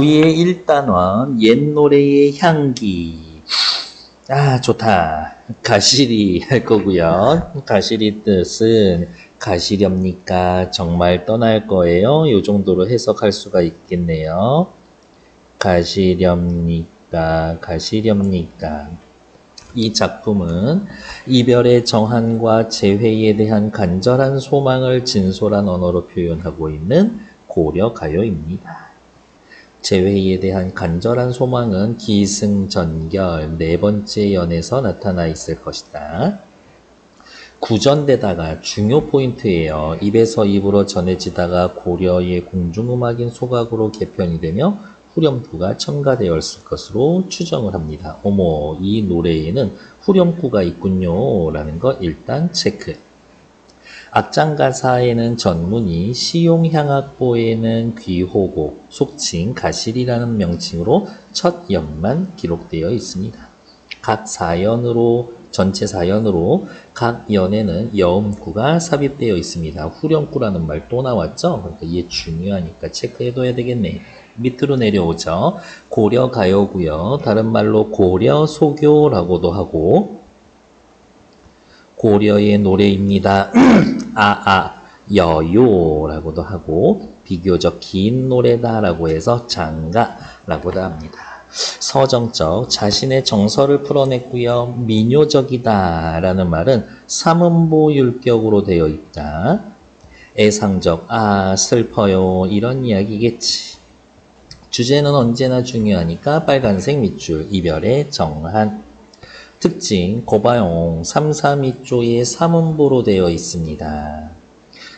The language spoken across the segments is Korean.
위의 1단원 옛 노래의 향기. 아, 좋다. 가시리 할 거고요. 가시리 뜻은 가시렵니까? 정말 떠날 거예요? 이 정도로 해석할 수가 있겠네요. 가시렵니까? 가시렵니까? 이 작품은 이별의 정한과 재회에 대한 간절한 소망을 진솔한 언어로 표현하고 있는 고려 가요입니다. 재회에 대한 간절한 소망은 기승전결 네 번째 연에서 나타나 있을 것이다. 구전대다가 중요 포인트예요. 입에서 입으로 전해지다가 고려의 공중음악인 소각으로 개편이 되며 후렴구가 첨가되었을 것으로 추정을 합니다. 어머, 이 노래에는 후렴구가 있군요 라는 거 일단 체크. 악장 가사에는 전문이, 시용향악보에는 귀호곡, 속칭 가실이라는 명칭으로 첫 연만 기록되어 있습니다. 전체 사연으로 각 연에는 여음구가 삽입되어 있습니다. 후렴구라는 말 또 나왔죠? 그러니까 이게 중요하니까 체크해둬야 되겠네. 밑으로 내려오죠. 고려 가요고요. 다른 말로 고려 소교라고도 하고 고려의 노래입니다. 여요라고도 하고 비교적 긴 노래다라고 해서 장가라고도 합니다. 서정적 자신의 정서를 풀어냈고요. 민요적이다라는 말은 삼음보 율격으로 되어 있다. 애상적 슬퍼요 이런 이야기겠지. 주제는 언제나 중요하니까 빨간색 밑줄 이별의 정한. 특징 고바용 332조의 삼음보로 되어 있습니다.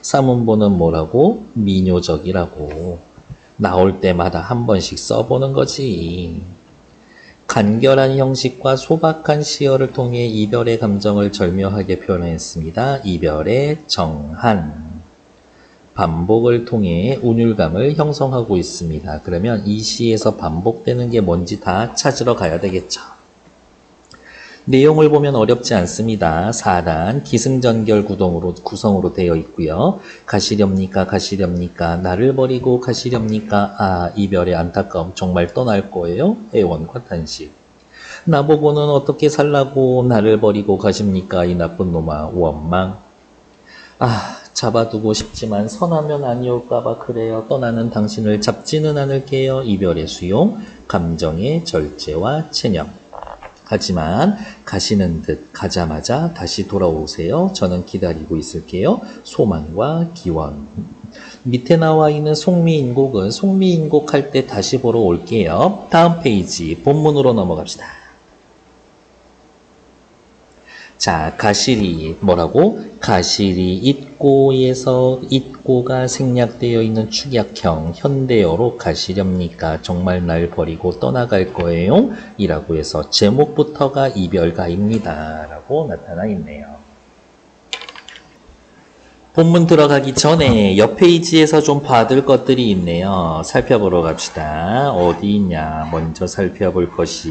삼음보는 뭐라고? 민요적이라고. 나올 때마다 한 번씩 써보는 거지. 간결한 형식과 소박한 시어를 통해 이별의 감정을 절묘하게 표현했습니다. 이별의 정한. 반복을 통해 운율감을 형성하고 있습니다. 그러면 이 시에서 반복되는 게 뭔지 다 찾으러 가야 되겠죠. 내용을 보면 어렵지 않습니다. 4단 기승전결 구성으로 되어 있고요. 가시렵니까 가시렵니까 나를 버리고 가시렵니까 이별의 안타까움 정말 떠날 거예요. 애원과 탄식. 나보고는 어떻게 살라고 나를 버리고 가십니까 이 나쁜 놈아 원망. 잡아두고 싶지만 선하면 아니올까봐 그래요. 떠나는 당신을 잡지는 않을게요. 이별의 수용, 감정의 절제와 체념. 하지만 가시는 듯 가자마자 다시 돌아오세요. 저는 기다리고 있을게요. 소망과 기원. 밑에 나와 있는 송미인곡은 송미인곡 할 때 다시 보러 올게요. 다음 페이지 본문으로 넘어갑시다. 자, 가시리 뭐라고? 가시리 있고에서 있고가 생략되어 있는 축약형 현대어로 가시렵니까? 정말 날 버리고 떠나갈 거예요? 이라고 해서 제목부터가 이별가입니다. 라고 나타나 있네요. 본문 들어가기 전에 옆 페이지에서 좀 봐둘 것들이 있네요. 살펴보러 갑시다. 어디 있냐? 먼저 살펴볼 것이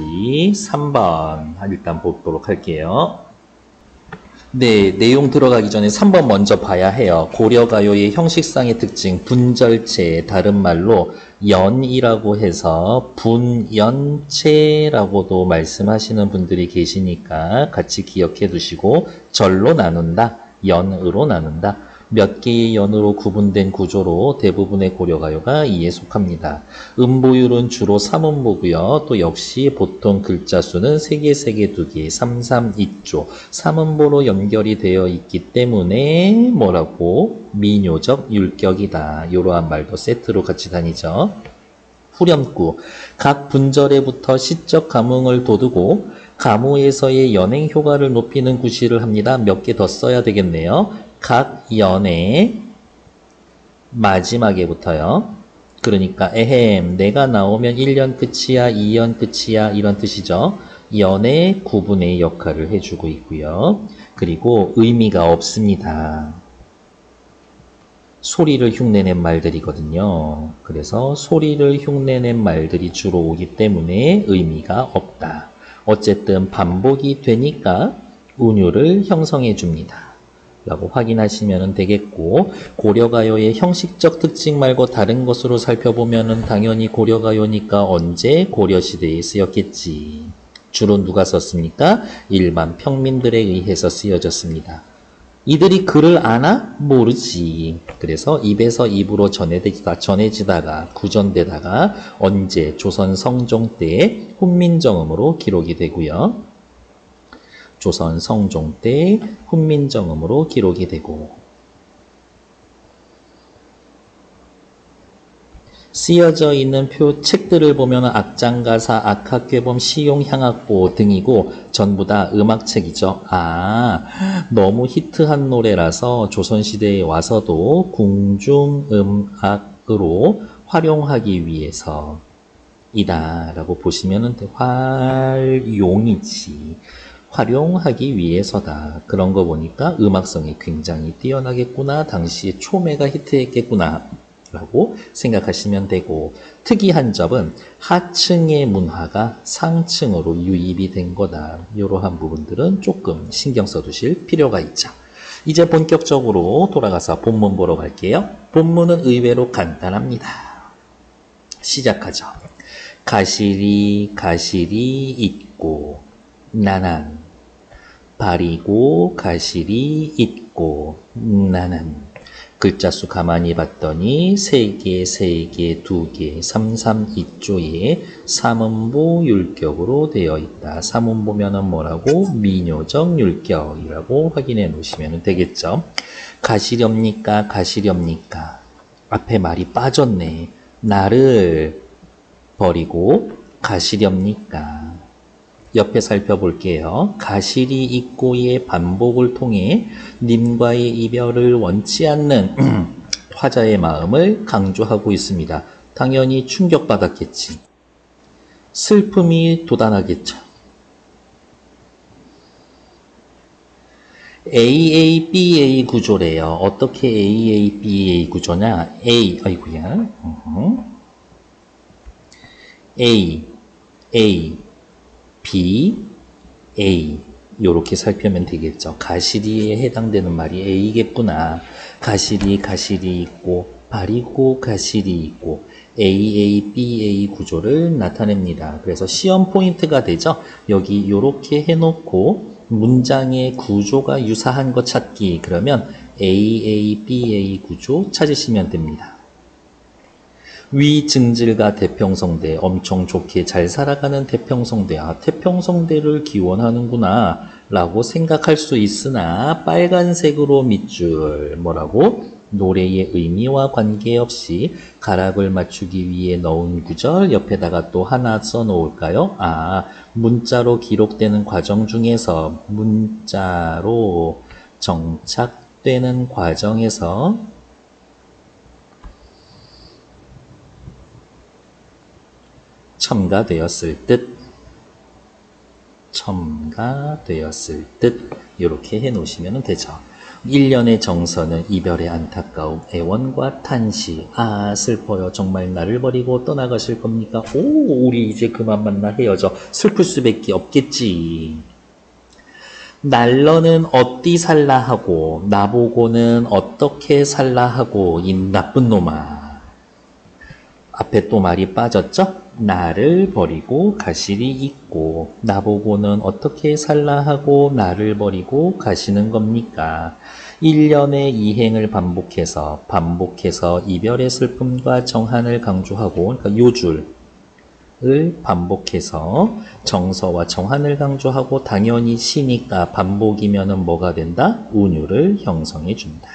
3번 일단 보도록 할게요. 네, 내용 들어가기 전에 3번 먼저 봐야 해요. 고려가요의 형식상의 특징, 분절체, 다른 말로 연이라고 해서 분연체라고도 말씀하시는 분들이 계시니까 같이 기억해 두시고 절로 나눈다, 연으로 나눈다. 몇 개의 연으로 구분된 구조로 대부분의 고려가요가 이에 속합니다. 음보율은 주로 3음보고요. 또 역시 보통 글자 수는 3개, 3개, 2개, 3, 3, 2조. 3음보로 연결이 되어 있기 때문에 뭐라고? 민요적 율격이다. 이러한 말도 세트로 같이 다니죠. 후렴구. 각 분절에부터 시적 감흥을 돋우고 가무에서의 연행 효과를 높이는 구실을 합니다. 몇 개 더 써야 되겠네요. 각 연의 마지막에부터요. 그러니까 내가 나오면 1년 끝이야 2년 끝이야 이런 뜻이죠. 연의 구분의 역할을 해주고 있고요. 그리고 의미가 없습니다. 소리를 흉내낸 말들이거든요. 그래서 소리를 흉내낸 말들이 주로 오기 때문에 의미가 없다. 어쨌든 반복이 되니까 운율을 형성해 줍니다. 라고 확인하시면 되겠고, 고려가요의 형식적 특징 말고 다른 것으로 살펴보면 당연히 고려가요니까 언제 고려시대에 쓰였겠지. 주로 누가 썼습니까? 일반 평민들에 의해서 쓰여졌습니다. 이들이 글을 아나? 모르지. 그래서 입에서 입으로 전해지다가 구전되다가 언제 조선 성종 때 훈민정음으로 기록이 되고요. 조선 성종 때 훈민정음으로 기록이 되고, 쓰여져 있는 책들을 보면 악장가사, 악학괴범, 시용향악보 등이고 전부 다 음악책이죠. 너무 히트한 노래라서 조선시대에 와서도 궁중음악으로 활용하기 위해서 이다 라고 보시면 활용이지. 활용하기 위해서다. 그런 거 보니까 음악성이 굉장히 뛰어나겠구나. 당시에 초매가 히트했겠구나. 라고 생각하시면 되고, 특이한 점은 하층의 문화가 상층으로 유입이 된 거다. 이러한 부분들은 조금 신경 써두실 필요가 있죠. 이제 본격적으로 돌아가서 본문 보러 갈게요. 본문은 의외로 간단합니다. 시작하죠. 가시리 있고 나난, 바리고 가시리 있고 나난. 글자 수 가만히 봤더니 3개, 2개, 332조에 삼음보 율격으로 되어 있다. 삼음보면은 뭐라고? 민요적 율격이라고 확인해 놓으시면 되겠죠. 가시렵니까? 앞에 말이 빠졌네. 나를 버리고 가시렵니까? 옆에 살펴볼게요. 가시리 있고의 반복을 통해 님과의 이별을 원치 않는 화자의 마음을 강조하고 있습니다. 당연히 충격받았겠지. 슬픔이 돋아나겠죠. AABA 구조래요. 어떻게 AABA 구조냐? 아이고야. A, B, A 요렇게 살펴면 되겠죠. 가시리에 해당되는 말이 A겠구나. 가시리 있고 바리고 가시리 있고 AABA 구조를 나타냅니다. 그래서 시험 포인트가 되죠. 여기 요렇게 해놓고 문장의 구조가 유사한 것 찾기. 그러면 AABA 구조 찾으시면 됩니다. 위증질과 태평성대, 엄청 좋게 잘 살아가는 태평성대, 태평성대를 기원하는구나 라고 생각할 수 있으나 빨간색으로 밑줄 뭐라고? 노래의 의미와 관계없이 가락을 맞추기 위해 넣은 구절 옆에다가 또 하나 써놓을까요? 문자로 기록되는 과정 중에서 문자로 정착되는 과정에서 첨가되었을 듯 이렇게 해놓으시면 되죠. 1년의 정서는 이별의 안타까움, 애원과 탄시. 슬퍼요. 정말 나를 버리고 떠나가실 겁니까? 우리 이제 그만 만나 헤어져. 슬플 수밖에 없겠지. 날러는 어디 살라 하고 나보고는 어떻게 살라 하고 이 나쁜 놈아. 앞에 또 말이 빠졌죠? 나를 버리고 가시리 있고 나보고는 어떻게 살라 하고 나를 버리고 가시는 겁니까? 1년의 이행을 반복해서 이별의 슬픔과 정한을 강조하고, 그러니까 요 줄을 반복해서 정서와 정한을 강조하고 당연히 시니까 반복이면은 뭐가 된다? 운율을 형성해 준다.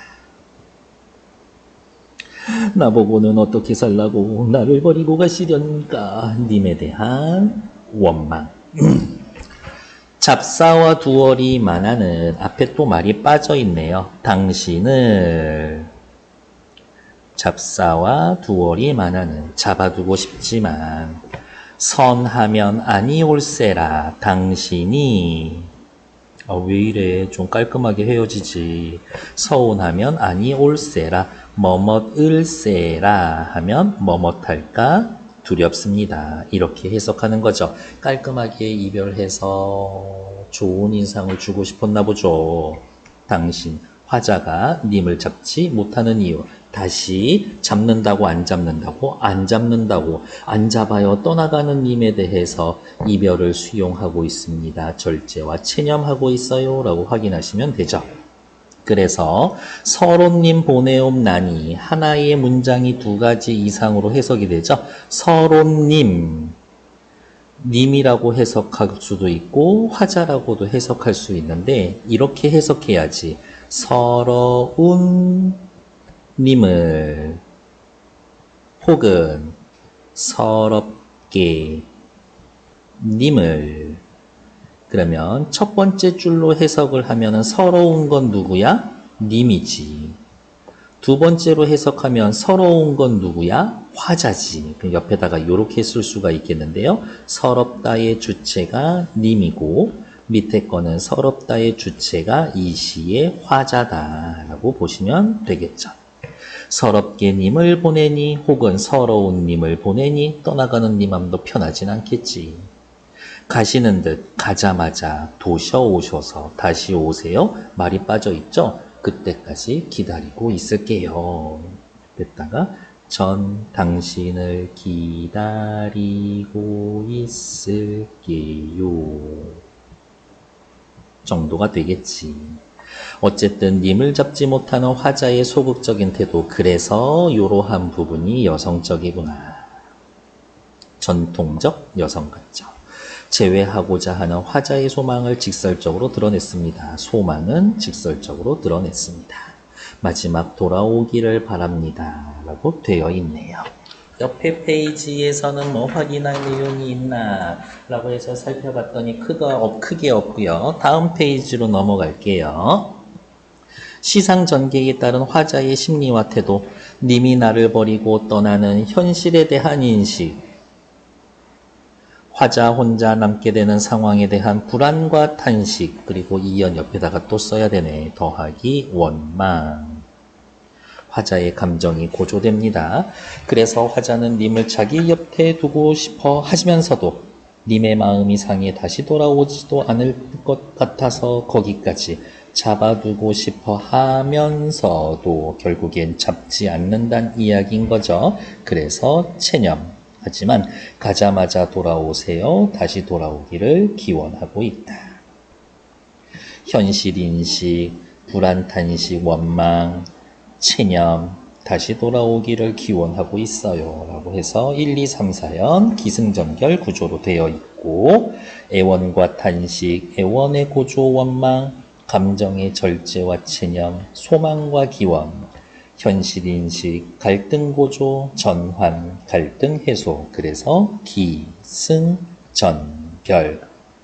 나보고는 어떻게 살라고 나를 버리고 가시려니까 님에 대한 원망. 잡사와 두얼이 만하는 앞에 또 말이 빠져 있네요. 당신을 잡사와 두얼이 만하는 잡아두고 싶지만 선하면 아니올세라 당신이 왜 이래 좀 깔끔하게 헤어지지. 서운하면 아니올세라 머뭇을세라 하면 머뭇할까 두렵습니다. 이렇게 해석하는 거죠. 깔끔하게 이별해서 좋은 인상을 주고 싶었나 보죠. 당신 화자가 님을 잡지 못하는 이유. 다시 잡는다고 안 잡는다고? 안 잡는다고. 안 잡아요. 떠나가는 님에 대해서 이별을 수용하고 있습니다. 절제와 체념하고 있어요. 라고 확인하시면 되죠. 그래서 서로님 보내옵나니 하나의 문장이 두 가지 이상으로 해석이 되죠. 서로님, 님이라고 해석할 수도 있고 화자라고도 해석할 수 있는데 이렇게 해석해야지. 서러운 님을 혹은 서럽게 님을. 그러면 첫 번째 줄로 해석을 하면 서러운 건 누구야? 님이지. 두 번째로 해석하면 서러운 건 누구야? 화자지. 옆에다가 이렇게 쓸 수가 있겠는데요. 서럽다의 주체가 님이고 밑에 거는 서럽다의 주체가 이 시의 화자다라고 보시면 되겠죠. 서럽게 님을 보내니 혹은 서러운 님을 보내니 떠나가는 님 마음도 편하진 않겠지. 가시는 듯 가자마자 도셔오셔서 다시 오세요. 말이 빠져 있죠. 그때까지 기다리고 있을게요. 됐다가 전 당신을 기다리고 있을게요. 정도가 되겠지. 어쨌든 님을 잡지 못하는 화자의 소극적인 태도. 그래서 이러한 부분이 여성적이구나. 전통적 여성 같죠. 제외하고자 하는 화자의 소망을 직설적으로 드러냈습니다. 소망은 직설적으로 드러냈습니다. 마지막 돌아오기를 바랍니다. 라고 되어 있네요. 옆에 페이지에서는 뭐 확인할 내용이 있나 라고 해서 살펴봤더니 크게 없고요. 다음 페이지로 넘어갈게요. 시상 전개에 따른 화자의 심리와 태도, 님이 나를 버리고 떠나는 현실에 대한 인식, 화자 혼자 남게 되는 상황에 대한 불안과 탄식, 그리고 이연 옆에다가 또 써야 되네. 더하기 원망. 화자의 감정이 고조됩니다. 그래서 화자는 님을 자기 옆에 두고 싶어 하시면서도 님의 마음이 상해 다시 돌아오지도 않을 것 같아서 거기까지 잡아두고 싶어 하면서도 결국엔 잡지 않는다는 이야기인 거죠. 그래서 체념. 하지만 가자마자 돌아오세요. 다시 돌아오기를 기원하고 있다. 현실인식, 불안탄식, 원망, 체념, 다시 돌아오기를 기원하고 있어요. 라고 해서 1, 2, 3, 4연 기승전결 구조로 되어 있고 애원과 탄식, 애원의 고조, 원망, 감정의 절제와 체념, 소망과 기원, 현실인식, 갈등고조, 전환, 갈등 해소. 그래서 기승, 전결,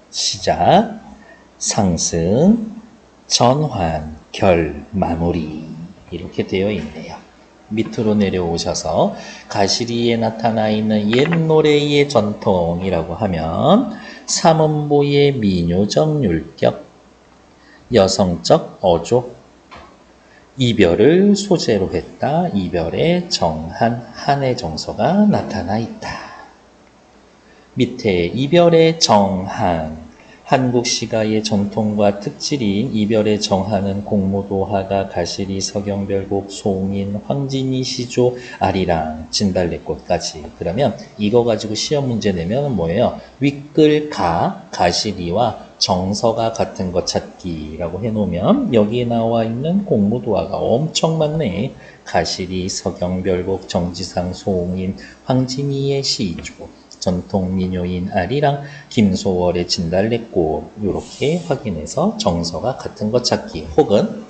시작, 상승, 전환, 결, 마무리. 이렇게 되어 있네요. 밑으로 내려오셔서 가시리에 나타나 있는 옛 노래의 전통이라고 하면 삼음보의 민요적 율격, 여성적 어조, 이별을 소재로 했다. 이별의 정한, 한의 정서가 나타나 있다. 밑에 이별의 정한, 한국 시가의 전통과 특질인 이별의 정한은 공무도하가, 가시리, 서경별곡, 송인, 황진이, 시조, 아리랑, 진달래꽃까지. 그러면 이거 가지고 시험 문제 내면 뭐예요? 윗글 가, 가시리와 정서가 같은 것 찾기라고 해놓으면 여기에 나와 있는 공무도화가 엄청 많네. 가시리, 서경별곡, 정지상, 송인, 황진이의 시조, 전통 민요인 아리랑, 김소월의 진달래꽃. 이렇게 확인해서 정서가 같은 것 찾기 혹은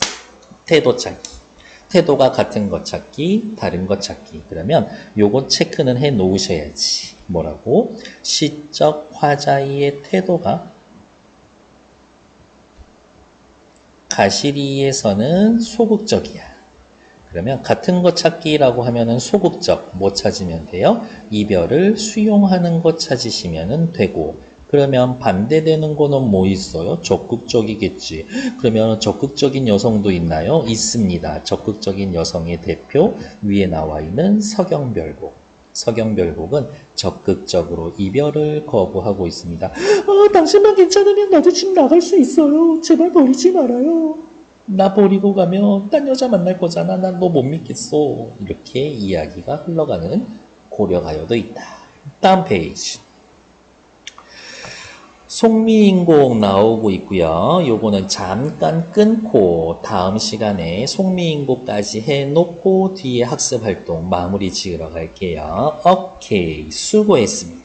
태도 찾기. 태도가 같은 것 찾기, 다른 것 찾기. 그러면 요거 체크는 해 놓으셔야지. 뭐라고? 시적 화자의 태도가 가시리에서는 소극적이야. 그러면 같은 것 찾기라고 하면은 소극적, 뭐 찾으면 돼요? 이별을 수용하는 것 찾으시면 되고, 그러면 반대되는 거는 뭐 있어요? 적극적이겠지. 그러면 적극적인 여성도 있나요? 있습니다. 적극적인 여성의 대표 위에 나와 있는 서경별곡. 서경별곡은 적극적으로 이별을 거부하고 있습니다. 당신만 괜찮으면 나도 집 나갈 수 있어요. 제발 버리지 말아요. 나 버리고 가면 딴 여자 만날 거잖아. 난 너 못 믿겠어. 이렇게 이야기가 흘러가는 고려가요도 있다. 다음 페이지. 송미인곡 나오고 있고요. 요거는 잠깐 끊고 다음 시간에 송미인곡까지 해놓고 뒤에 학습활동 마무리 지으러 갈게요. 오케이, 수고했습니다.